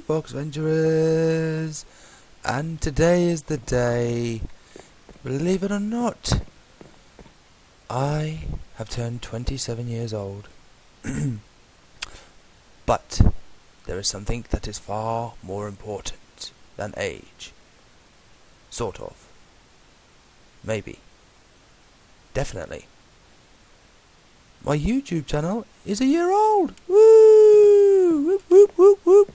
Foxventurers, and today is the day, believe it or not, I have turned 27 years old. But there is something that is far more important than age. Sort of. Maybe. Definitely. My YouTube channel is a year old! Woo! Whoop whoop whoop whoop!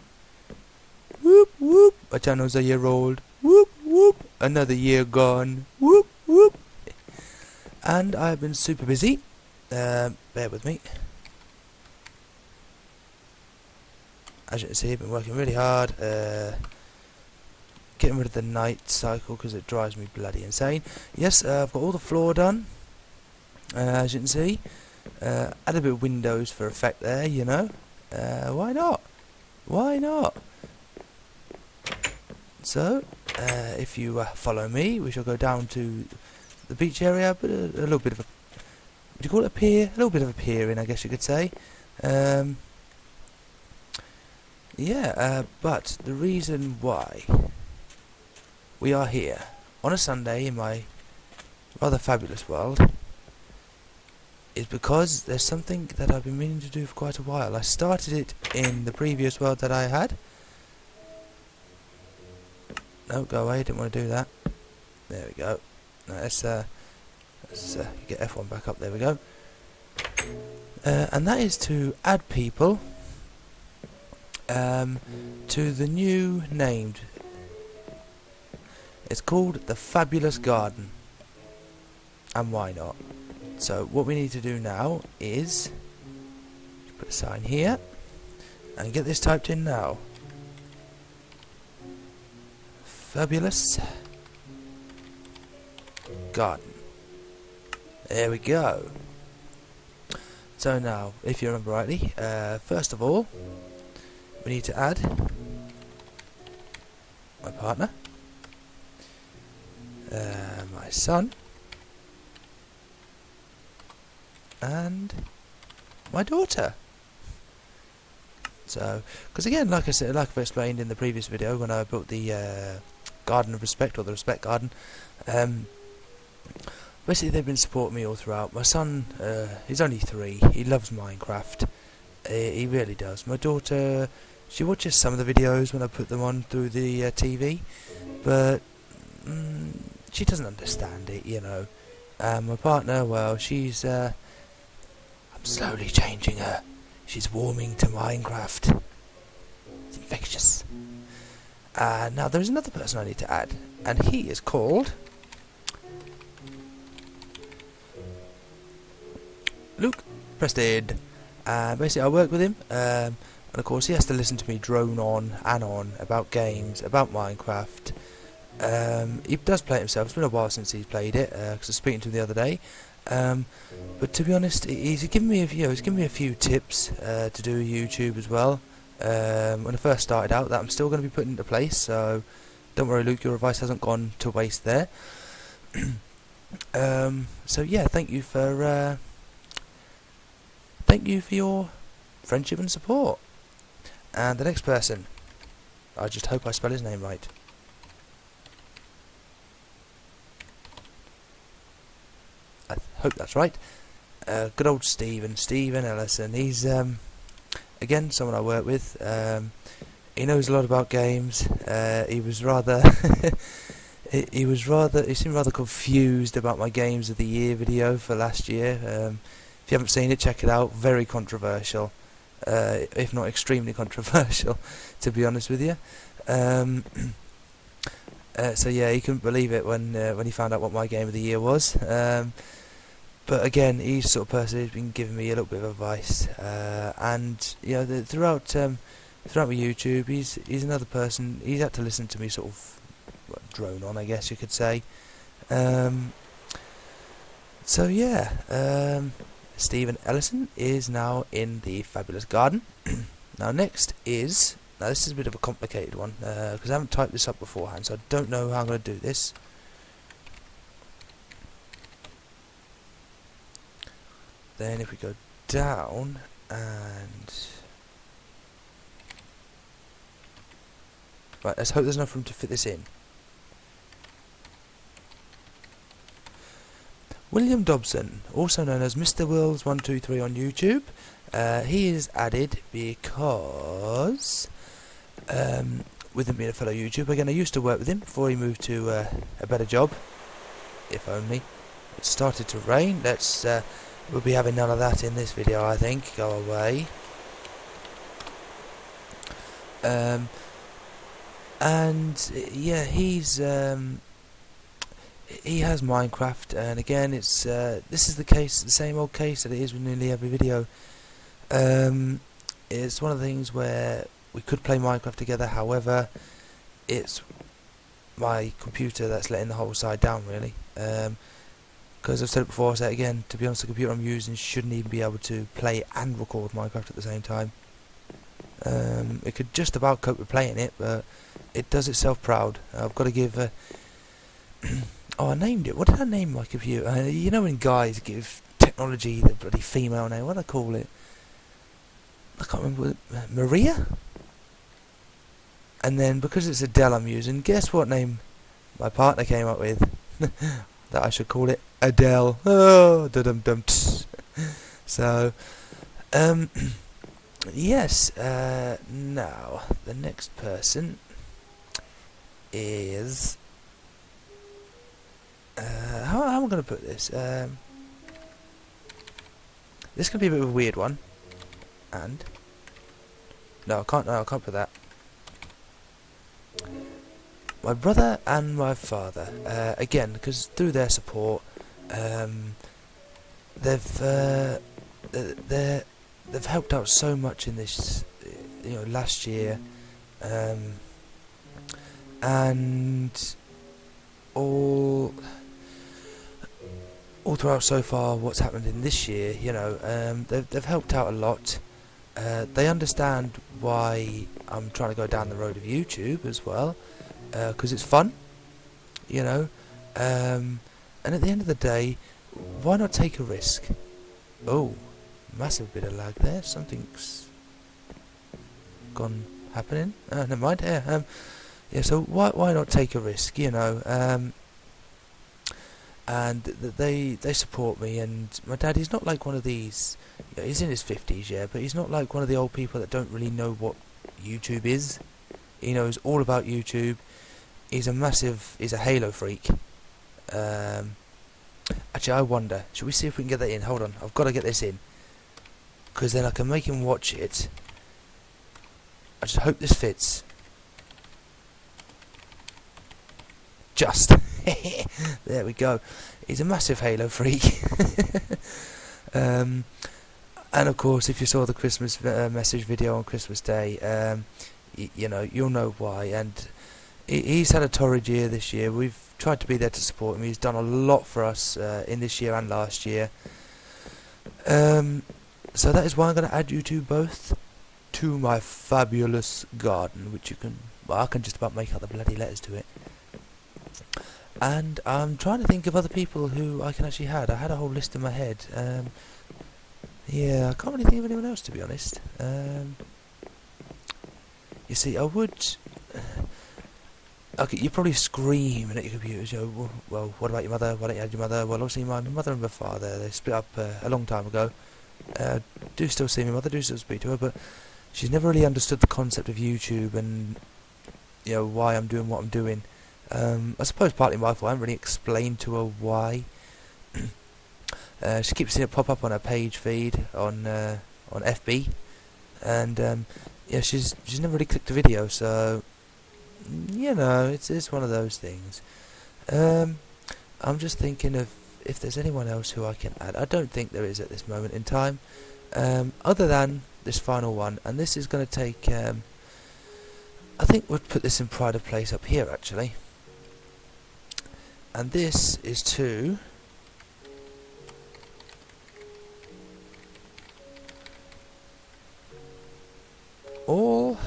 Whoop whoop! My channel's a year old. Whoop whoop! Another year gone. Whoop whoop! And I've been super busy. Bear with me. As you can see, I've been working really hard. Getting rid of the night cycle because it drives me bloody insane. Yes, I've got all the floor done. As you can see. Add a bit of windows for effect there, you know. Why not? Why not? So, if you follow me, we shall go down to the beach area, but a little bit of a... Would you call it a pier? A little bit of a pier in, I guess you could say. But the reason why we are here on a Sunday in my rather fabulous world is because there's something that I've been meaning to do for quite a while. I started it in the previous world that I had. No, go away, didn't want to do that. There we go. Now let's get F1 back up, there we go. And that is to add people to the new named. It's called the Fabulous Garden. And why not? So what we need to do now is put a sign here and get this typed in now. Fabulous Garden. There we go. So now, if you remember rightly, first of all, we need to add my partner, my son, and my daughter. So, because again, like I said, like I've explained in the previous video when I built the Garden of Respect, or the Respect Garden, basically they've been supporting me all throughout. My son, he's only 3, he loves Minecraft, he really does. My daughter, she watches some of the videos when I put them on through the TV, but she doesn't understand it, you know. My partner, well, she's... I'm slowly changing her. She's warming to Minecraft. It's infectious. Now there's another person I need to add, and he is called Luke Prested. Basically I work with him, and of course he has to listen to me drone on and on about games, about Minecraft. He does play it himself. It's been a while since he's played it, because I was speaking to him the other day. But to be honest, he's given me a few tips to do YouTube as well. When I first started out, that I'm still going to be putting into place. So don't worry, Luke, your advice hasn't gone to waste there. So yeah, thank you for your friendship and support. And the next person, I just hope I spell his name right. I hope that's right. Good old Stephen Ellison. He's again someone I work with. He knows a lot about games. He seemed rather confused about my Games of the Year video for last year. If you haven't seen it, check it out. Very controversial, if not extremely controversial, to be honest with you. So yeah, he couldn't believe it when he found out what my Game of the Year was. But again, he's the sort of person who's been giving me a little bit of advice, and you know, throughout my YouTube, he's another person. He's had to listen to me sort of drone on, I guess you could say. So yeah, Stephen Ellison is now in the Fabulous Garden. Now this is a bit of a complicated one because I haven't typed this up beforehand, so I don't know how I'm going to do this. Then if we go down and Right, let's hope there's enough room to fit this in. William Dobson, also known as Mr. Wills123 on YouTube. He is added because, with him being a fellow YouTuber, again I used to work with him before he moved to a better job. If only. It started to rain. We'll be having none of that in this video, I think. Go away. And yeah, he has Minecraft, and again, this is the same old case that it is with nearly every video. It's one of the things where we could play Minecraft together. However, it's my computer that's letting the whole side down, really. Because I've said it before, I'll say it again. To be honest, the computer I'm using shouldn't even be able to play and record Minecraft at the same time. It could just about cope with playing it, but it does itself proud. I've got to give. Oh, I named it. What did I name my computer? You know when guys give technology the bloody female name. What do I call it? I can't remember. Maria? And then, because it's a Dell I'm using, guess what name my partner came up with? That I should call it Adele. Oh, dum. So, yes. Now, the next person is... how am I going to put this? This can be a bit of a weird one. And no, I can't put that. My brother and my father. Again, because through their support, they've helped out so much in this, last year, and all throughout so far what's happened in this year, they've helped out a lot. They understand why I'm trying to go down the road of YouTube as well, because it's fun, and at the end of the day, why not take a risk? Oh, massive bit of lag there. Something's happening. Never mind. Yeah, so why not take a risk, and they support me. And my dad, he's not like one of these, he's in his 50s, yeah, but he's not like one of the old people that don't really know what YouTube is. He knows all about YouTube. He's a Halo freak. Actually, I wonder, should we see if we can get that in? Hold on, I've got to get this in, because then I can make him watch it. I just hope this fits. Just. There we go. He's a massive Halo freak. And of course, if you saw the Christmas message video on Christmas Day, you'll know why. And he's had a torrid year this year. We've tried to be there to support him. He's done a lot for us in this year and last year. So that is why I'm going to add you two both to my fabulous garden, which I can just about make out the bloody letters to it. And I'm trying to think of other people who I can actually add. I had a whole list in my head. Yeah, I can't really think of anyone else, to be honest. You see, I would... Okay, you're probably screaming at your computers, well, what about your mother? Why don't you add your mother? Well, obviously my mother and my father, they split up a long time ago. Do still see my mother, do still speak to her, but she's never really understood the concept of YouTube and, why I'm doing what I'm doing. I suppose partly my fault. I haven't really explained to her why. She keeps seeing it pop up on her page feed on FB, and she's never really clicked a video, so it's one of those things. I'm just thinking of if there's anyone else who I can add. I don't think there is at this moment in time, other than this final one, and this is going to take. I think we'll put this in pride of place up here, actually. And this is to all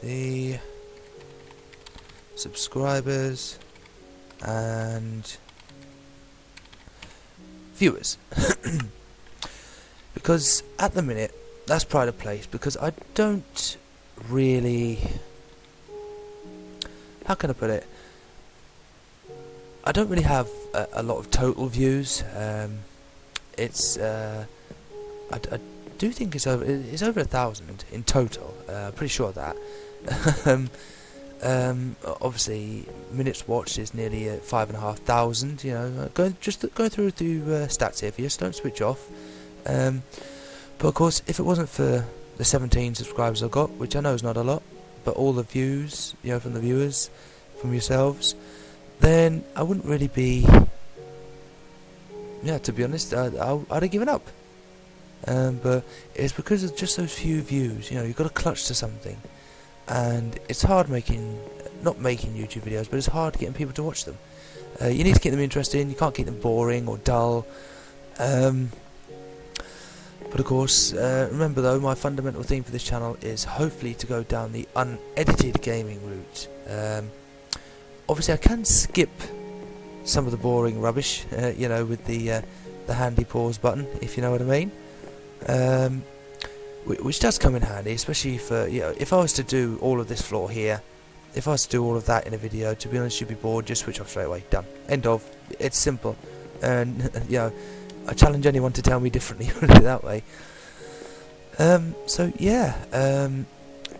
the subscribers and viewers. Because at the minute, that's pride of place, because I don't really how can I put it? I don't really have a lot of total views. It's I do think it's over 1,000 in total. Pretty sure of that. Obviously, minutes watched is nearly 5,500. You know, go through the stats here for you. So don't switch off. But of course, if it wasn't for the 17 subscribers I got, which I know is not a lot, but all the views, you know, from the viewers, from yourselves, then I wouldn't really be. Yeah, to be honest, I'd have given up. But it's because of just those few views. You know, you've got to clutch to something, and it's hard not making YouTube videos, but it's hard getting people to watch them. You need to keep them interesting. You can't keep them boring or dull. But of course, remember though, my fundamental theme for this channel is hopefully to go down the unedited gaming route. Obviously, I can skip some of the boring rubbish, you know, with the handy pause button, if you know what I mean. Which does come in handy, especially for, you know, if I was to do all of this floor here, if I was to do all of that in a video, to be honest, you'd be bored. Just switch off straight away. Done. End of. It's simple. And you know, I challenge anyone to tell me differently. Put it that way. So yeah,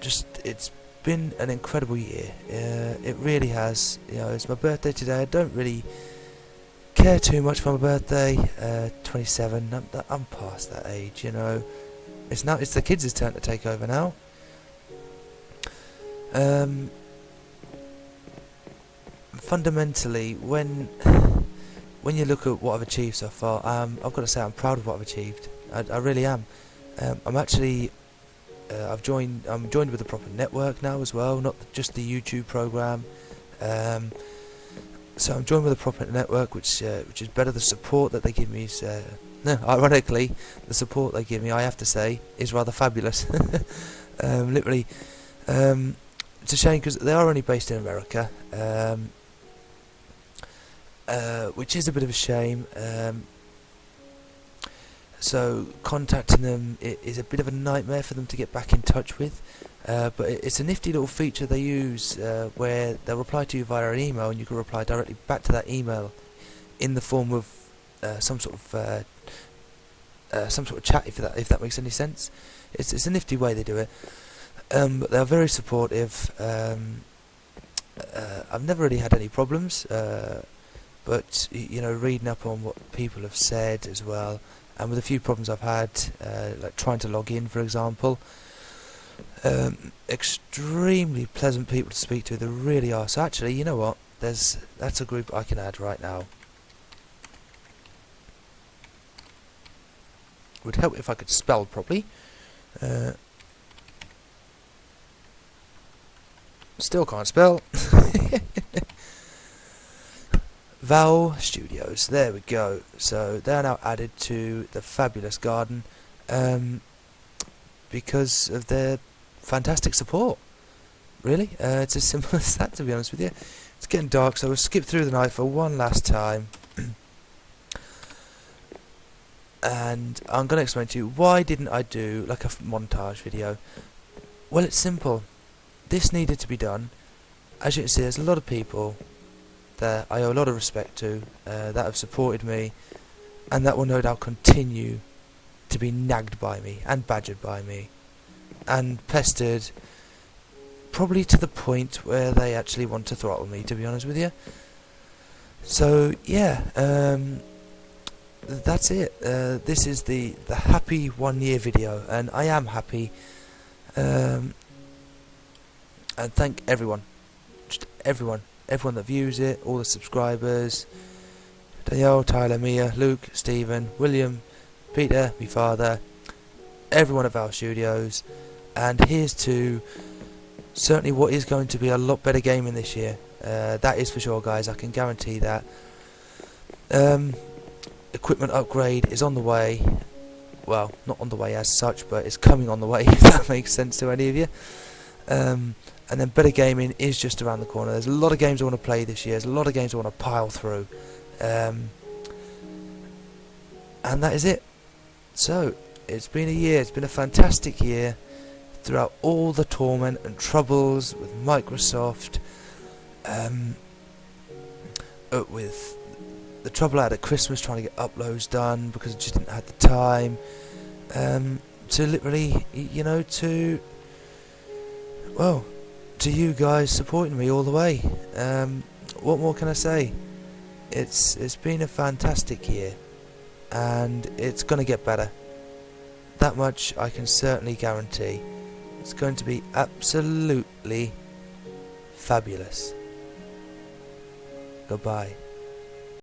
just it's been an incredible year. It really has. You know, it's my birthday today. I don't really care too much for my birthday. 27. I'm past that age. You know, it's the kids' turn to take over now. Fundamentally, when you look at what I've achieved so far, I've got to say I'm proud of what I've achieved. I really am. I'm actually I'm joined with a proper network now as well, not just the YouTube program. So I'm joined with a proper network, which is better. The support that they give me is, ironically, the support they give me, I have to say, is rather fabulous. Literally, it's a shame because they are only based in America. Which is a bit of a shame. So contacting them is a bit of a nightmare for them to get back in touch with. But it's a nifty little feature they use where they'll reply to you via an email, and you can reply directly back to that email in the form of some sort of chat, if that makes any sense. It's a nifty way they do it. But they're very supportive. I've never really had any problems. But you know, reading up on what people have said as well, and with a few problems I've had, like trying to log in, for example, extremely pleasant people to speak to. They really are. So actually, you know what? That's a group I can add right now. Would help if I could spell properly. Still can't spell. Val Studios, there we go. So they're now added to the fabulous garden because of their fantastic support. Really, it's as simple as that, to be honest with you. It's getting dark, so we'll skip through the night for one last time. And I'm going to explain to you why didn't I do like a montage video. Well, it's simple. This needed to be done. As you can see, there's a lot of people that I owe a lot of respect to, that have supported me, and that will no doubt continue to be nagged by me and badgered by me and pestered, probably to the point where they actually want to throttle me, to be honest with you. So yeah, that's it. This is the happy 1 year video, and I am happy. And thank everyone, just everyone that views it, all the subscribers, Danielle, Tyler, Mia, Luke, Stephen, William, Peter, my father, everyone at Val Studios, and here's to certainly what is going to be a lot better gaming this year. That is for sure, guys, I can guarantee that. Equipment upgrade is on the way. Well, not on the way as such, but it's coming on the way, if that makes sense to any of you. And then better gaming is just around the corner. There's a lot of games I want to play this year. There's a lot of games I want to pile through. And that is it. So, it's been a year. It's been a fantastic year. Throughout all the torment and troubles with Microsoft, with the trouble I had at Christmas trying to get uploads done because I just didn't have the time, to literally, you know, to you guys supporting me all the way. What more can I say? It's been a fantastic year, and it's going to get better. That much I can certainly guarantee. It's going to be absolutely fabulous. Goodbye.